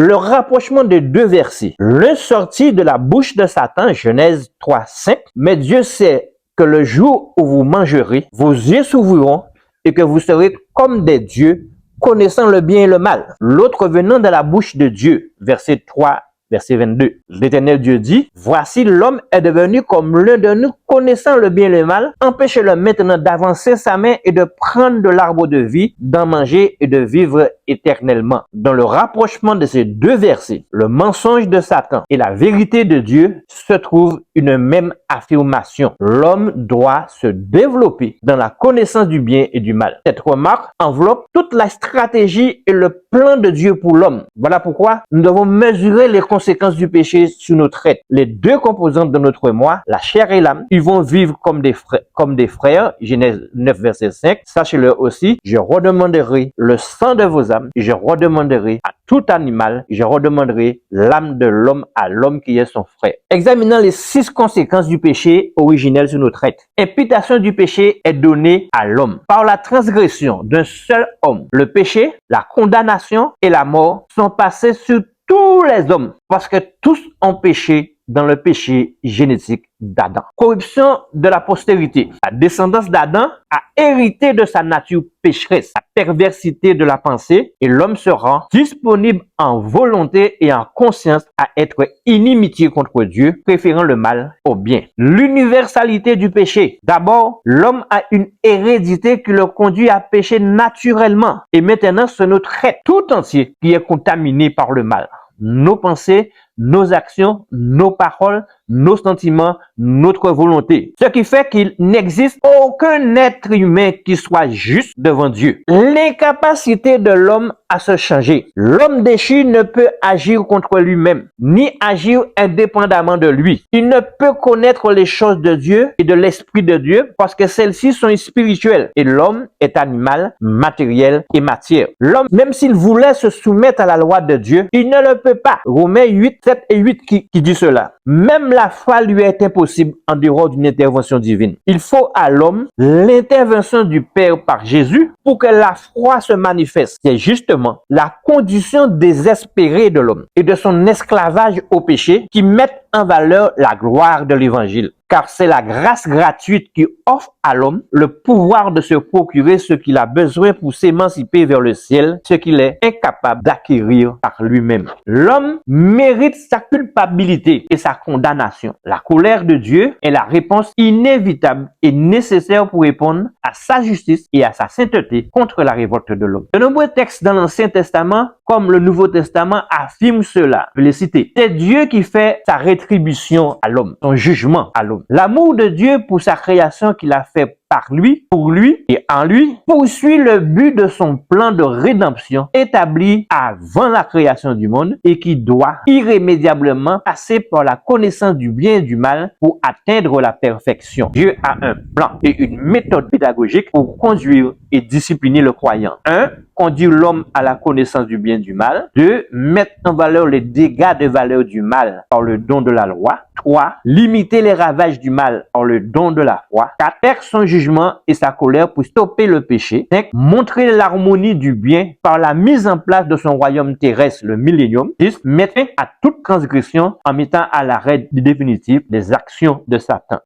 le rapprochement des deux versets. L'un sorti de la bouche de Satan, Genèse 3:5, mais Dieu sait que le jour où vous mangerez, vos yeux s'ouvriront et que vous serez comme des dieux, connaissant le bien et le mal. L'autre venant de la bouche de Dieu, verset 3, verset 22. L'Éternel Dieu dit, voici l'homme est devenu comme l'un de nous, connaissant le bien et le mal. Empêchez-le maintenant d'avancer sa main et de prendre de l'arbre de vie, d'en manger et de vivre éternellement. Dans le rapprochement de ces deux versets, le mensonge de Satan et la vérité de Dieu se trouvent une même affirmation. L'homme doit se développer dans la connaissance du bien et du mal. Cette remarque enveloppe toute la stratégie et le plan de Dieu pour l'homme. Voilà pourquoi nous devons mesurer les conséquences du péché sur notre être. Les deux composantes de notre moi, la chair et l'âme, ils vont vivre comme des frères. Genèse 9, verset 5. Sachez-le aussi, je redemanderai le sang de vos âmes, et je redemanderai à tout animal, je redemanderai l'âme de l'homme à l'homme qui est son frère. Examinant les 6 conséquences du péché originel sur notre être. Imputation du péché est donnée à l'homme. Par la transgression d'un seul homme, le péché, la condamnation et la mort sont passés sur tous les hommes, parce que tous ont péché dans le péché génétique d'Adam. Corruption de la postérité. La descendance d'Adam a hérité de sa nature pécheresse, la perversité de la pensée, et l'homme se rend disponible en volonté et en conscience à être inimitié contre Dieu, préférant le mal au bien. L'universalité du péché. D'abord, l'homme a une hérédité qui le conduit à pécher naturellement, et maintenant c'est notre être tout entier qui est contaminé par le mal. Nos pensées, nos actions, nos paroles, nos sentiments, notre volonté. Ce qui fait qu'il n'existe aucun être humain qui soit juste devant Dieu. L'incapacité de l'homme à se changer. L'homme déchu ne peut agir contre lui-même, ni agir indépendamment de lui. Il ne peut connaître les choses de Dieu et de l'Esprit de Dieu parce que celles-ci sont spirituelles. Et l'homme est animal, matériel et matière. L'homme, même s'il voulait se soumettre à la loi de Dieu, il ne le peut pas. Romains 8, 7 et 8 qui dit cela. Même la foi lui est impossible en dehors d'une intervention divine. Il faut à l'homme l'intervention du Père par Jésus pour que la foi se manifeste. C'est justement la condition désespérée de l'homme et de son esclavage au péché qui met en valeur la gloire de l'évangile. Car c'est la grâce gratuite qui offre à l'homme le pouvoir de se procurer ce qu'il a besoin pour s'émanciper vers le ciel, ce qu'il est incapable d'acquérir par lui-même. L'homme mérite sa culpabilité et sa condamnation. La colère de Dieu est la réponse inévitable et nécessaire pour répondre à sa justice et à sa sainteté contre la révolte de l'homme. De nombreux textes dans l'Ancien Testament comme le Nouveau Testament affirment cela. Je vais les citer. C'est Dieu qui fait sa rétribution à l'homme, son jugement à l'homme. L'amour de Dieu pour sa création qu'il a fait par lui, pour lui et en lui, poursuit le but de son plan de rédemption établi avant la création du monde et qui doit irrémédiablement passer par la connaissance du bien et du mal pour atteindre la perfection. Dieu a un plan et une méthode pédagogique pour conduire et discipliner le croyant. 1. Conduire l'homme à la connaissance du bien et du mal. 2. Mettre en valeur les dégâts de valeur du mal par le don de la loi. 3. Limiter les ravages du mal par le don de la foi. 4. Faire son jugement et sa colère pour stopper le péché. 5. Montrer l'harmonie du bien par la mise en place de son royaume terrestre, le millénium. 6. Mettre fin à toute transgression en mettant à l'arrêt définitif des actions de Satan.